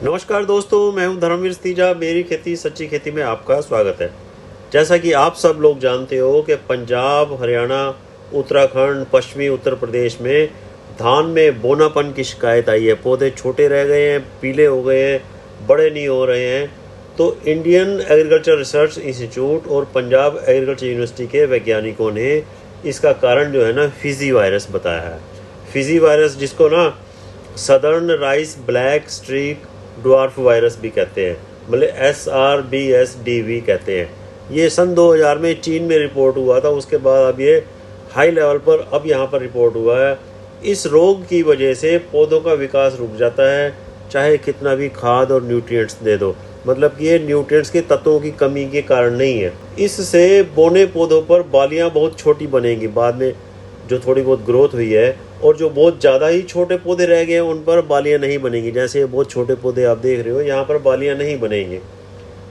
नमस्कार दोस्तों, मैं हूं धर्मवीर तीजा। मेरी खेती सच्ची खेती में आपका स्वागत है। जैसा कि आप सब लोग जानते हो कि पंजाब, हरियाणा, उत्तराखंड, पश्चिमी उत्तर प्रदेश में धान में बोनापन की शिकायत आई है। पौधे छोटे रह गए हैं, पीले हो गए हैं, बड़े नहीं हो रहे हैं। तो इंडियन एग्रीकल्चर रिसर्च इंस्टीट्यूट और पंजाब एग्रीकल्चर यूनिवर्सिटी के वैज्ञानिकों ने इसका कारण जो है ना फिजी वायरस बताया है। फिजी वायरस, जिसको ना southern rice black streak dwarf virus भी कहते हैं, मतलब SRBSDV कहते हैं। ये सन 2000 में चीन में रिपोर्ट हुआ था। उसके बाद अब ये हाई लेवल पर अब यहाँ पर रिपोर्ट हुआ है। इस रोग की वजह से पौधों का विकास रुक जाता है, चाहे कितना भी खाद और न्यूट्रिएंट्स दे दो। मतलब कि ये न्यूट्रिएंट्स के तत्वों की कमी के कारण नहीं है। इससे बोने पौधों पर बालियाँ बहुत छोटी बनेंगी बाद में, जो थोड़ी बहुत ग्रोथ हुई है, और जो बहुत ज़्यादा ही छोटे पौधे रह गए हैं उन पर बालियाँ नहीं बनेंगी। जैसे ये बहुत छोटे पौधे आप देख रहे हो, यहाँ पर बालियाँ नहीं बनेंगी।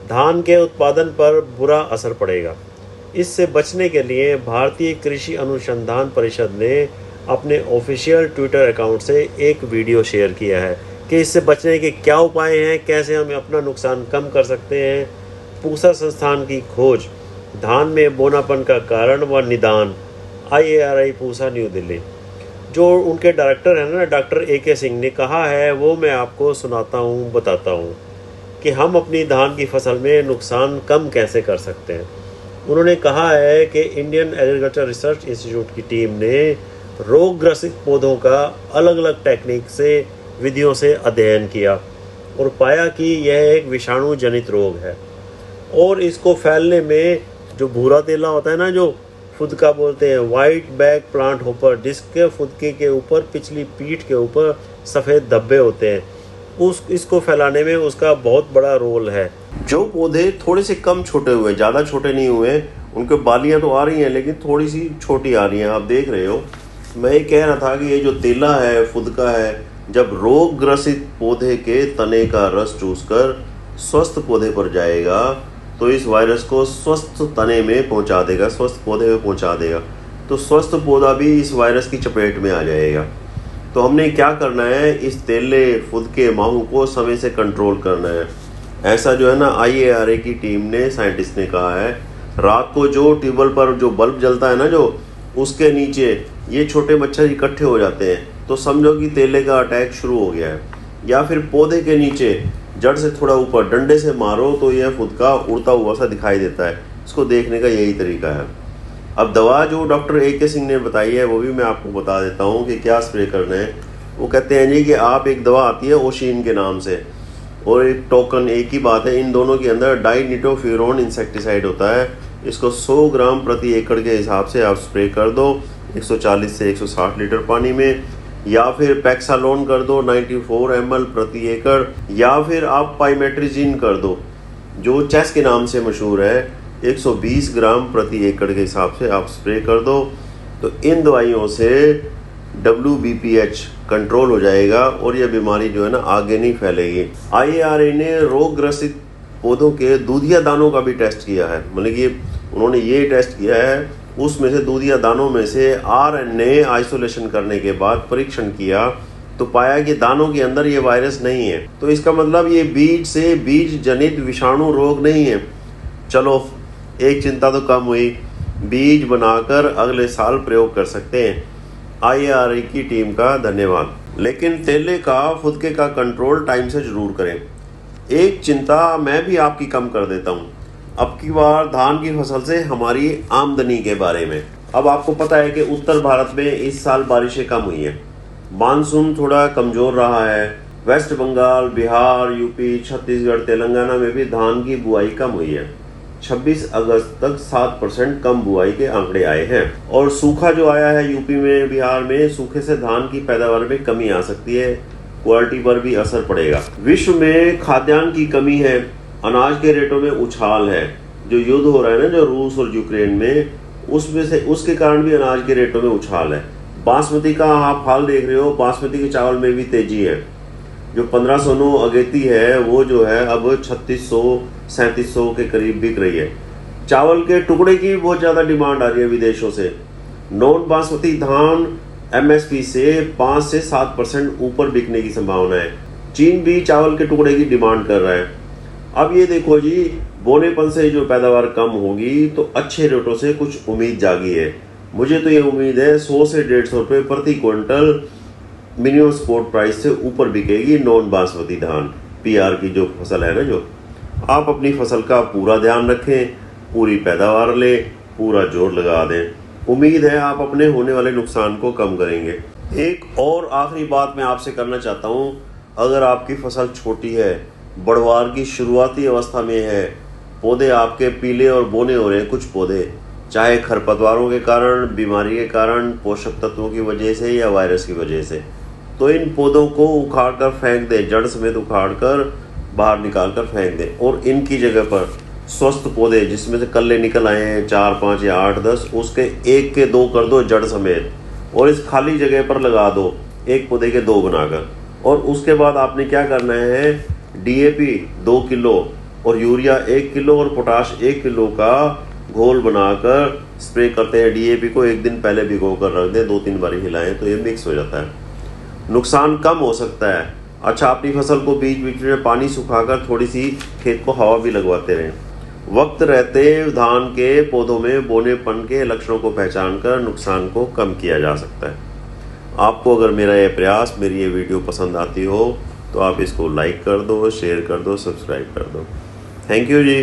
धान के उत्पादन पर बुरा असर पड़ेगा। इससे बचने के लिए भारतीय कृषि अनुसंधान परिषद ने अपने ऑफिशियल ट्विटर अकाउंट से एक वीडियो शेयर किया है कि इससे बचने के क्या उपाय हैं, कैसे हम अपना नुकसान कम कर सकते हैं। पूसा संस्थान की खोज, धान में बोनापन का कारण व निदान, IARI पूसा, न्यू दिल्ली। जो उनके डायरेक्टर हैं ना, डॉक्टर AK सिंह ने कहा है, वो मैं आपको सुनाता हूँ, बताता हूँ कि हम अपनी धान की फसल में नुकसान कम कैसे कर सकते हैं। उन्होंने कहा है कि इंडियन एग्रीकल्चर रिसर्च इंस्टीट्यूट की टीम ने रोगग्रसित पौधों का अलग अलग टेक्निक से, विधियों से अध्ययन किया और पाया कि यह एक विषाणु जनित रोग है और इसको फैलने में जो भूरा तेला होता है ना, जो फुदका बोलते हैं, वाइट बैक प्लांट होपर, जिसके फुदके के ऊपर, पिछली पीठ के ऊपर सफ़ेद धब्बे होते हैं, इसको फैलाने में उसका बहुत बड़ा रोल है। जो पौधे थोड़े से कम छोटे हुए, ज़्यादा छोटे नहीं हुए, उनके बालियाँ तो आ रही हैं लेकिन थोड़ी सी छोटी आ रही हैं, आप देख रहे हो। मैं ये कह रहा था कि ये जो तेला है, फुदका है, जब रोग ग्रसित पौधे के तने का रस चूसकर स्वस्थ पौधे पर जाएगा तो इस वायरस को स्वस्थ तने में पहुंचा देगा, स्वस्थ पौधे में पहुंचा देगा, तो स्वस्थ पौधा भी इस वायरस की चपेट में आ जाएगा। तो हमने क्या करना है, इस तेले, फुदके, माहू को समय से कंट्रोल करना है। ऐसा जो है ना, IARI की टीम ने, साइंटिस्ट ने कहा है, रात को जो ट्यूबवेल पर जो बल्ब जलता है ना, जो उसके नीचे ये छोटे मच्छर इकट्ठे हो जाते हैं, तो समझो कि तेले का अटैक शुरू हो गया है। या फिर पौधे के नीचे जड़ से थोड़ा ऊपर डंडे से मारो तो यह फुदका उड़ता हुआ सा दिखाई देता है। इसको देखने का यही तरीका है। अब दवा जो डॉक्टर AK सिंह ने बताई है वो भी मैं आपको बता देता हूँ कि क्या स्प्रे करना है। वो कहते हैं जी कि आप, एक दवा आती है ओशिन के नाम से, और एक टोकन, एक ही बात है। इन दोनों के अंदर डाइनिटोफ्यूरोन इंसेक्टिसाइड होता है। इसको 100 ग्राम प्रति एकड़ के हिसाब से आप स्प्रे कर दो 140 से 160 लीटर पानी में, या फिर पैक्सालोन कर दो 94 ml प्रति एकड़, या फिर आप पाइमेट्रिजिन कर दो, जो चेस के नाम से मशहूर है, 120 ग्राम प्रति एकड़ के हिसाब से आप स्प्रे कर दो। तो इन दवाइयों से WBPH कंट्रोल हो जाएगा और यह बीमारी जो है ना आगे नहीं फैलेगी। IARI ने रोगग्रसित पौधों के दूधिया दानों का भी टेस्ट किया है। मतलब कि उन्होंने ये टेस्ट किया है, उसमें से दूधिया दानों में से RNA आइसोलेशन करने के बाद परीक्षण किया तो पाया कि दानों के अंदर ये वायरस नहीं है। तो इसका मतलब ये बीज से बीज जनित विषाणु रोग नहीं है। चलो, एक चिंता तो कम हुई, बीज बनाकर अगले साल प्रयोग कर सकते हैं। IARI की टीम का धन्यवाद। लेकिन तेले का, फुदके का कंट्रोल टाइम से जरूर करें। एक चिंता मैं भी आपकी कम कर देता हूँ, अब की बार धान की फसल से हमारी आमदनी के बारे में। अब आपको पता है कि उत्तर भारत में इस साल बारिशें कम हुई हैं, मानसून थोड़ा कमज़ोर रहा है। वेस्ट बंगाल, बिहार, यूपी, छत्तीसगढ़, तेलंगाना में भी धान की बुआई कम हुई है। 26 अगस्त तक 7% कम बुआई के आंकड़े आए हैं। और सूखा जो आया है यूपी में, बिहार में, सूखे से धान की पैदावार में कमी आ सकती है, क्वालिटी पर भी असर पड़ेगा। विश्व में खाद्यान्न की कमी है, अनाज के रेटों में उछाल है। जो युद्ध हो रहा है ना, जो रूस और यूक्रेन में, उसमें से उसके कारण भी अनाज के रेटों में उछाल है। बासमती का आप हाल देख रहे हो, बासमती के चावल में भी तेजी है। जो 1509 अगेती है वो जो है अब 3600-3700 के करीब बिक रही है। चावल के टुकड़े की बहुत ज़्यादा डिमांड आ रही है विदेशों से। नॉन बासमती धान MSP से 5 से 7% ऊपर बिकने की संभावना है। चीन भी चावल के टुकड़े की डिमांड कर रहा है। अब ये देखो जी, बोनेपन से जो पैदावार कम होगी तो अच्छे रेटों से कुछ उम्मीद जागी है। मुझे तो ये उम्मीद है 100 से 150 रुपये प्रति क्विंटल मिनिमम सपोर्ट प्राइस से ऊपर बिकेगी नॉन बासमती धान, पीआर की जो फसल है ना। जो आप अपनी फसल का पूरा ध्यान रखें, पूरी पैदावार लें, पूरा जोर लगा दें। उम्मीद है आप अपने होने वाले नुकसान को कम करेंगे। एक और आखिरी बात मैं आपसे करना चाहता हूँ, अगर आपकी फसल छोटी है, बढ़वार की शुरुआती अवस्था में है, पौधे आपके पीले और बोने हो रहे हैं कुछ पौधे, चाहे खरपतवारों के कारण, बीमारी के कारण, पोषक तत्वों की वजह से या वायरस की वजह से, तो इन पौधों को उखाड़ कर फेंक दें, जड़ समेत उखाड़ कर बाहर निकाल कर फेंक दें और इनकी जगह पर स्वस्थ पौधे जिसमें से कल्ले निकल आए हैं 4, 5 या 8, 10, उसके 1 के 2 कर दो जड़ समेत और इस खाली जगह पर लगा दो, एक पौधे के 2 बनाकर। और उसके बाद आपने क्या करना है, डीएपी 2 किलो और यूरिया 1 किलो और पोटाश 1 किलो का घोल बनाकर स्प्रे करते हैं। डीएपी को 1 दिन पहले भिगो कर रख दें, 2-3 बार हिलाएं तो ये मिक्स हो जाता है, नुकसान कम हो सकता है। अच्छा, अपनी फसल को बीच बीच में पानी सुखाकर थोड़ी सी खेत को हवा भी लगवाते रहें। वक्त रहते धान के पौधों में बोनेपन के लक्षणों को पहचान कर नुकसान को कम किया जा सकता है। आपको अगर मेरा ये प्रयास, मेरी ये वीडियो पसंद आती हो तो आप इसको लाइक कर दो, शेयर कर दो, सब्सक्राइब कर दो। Thank you ji.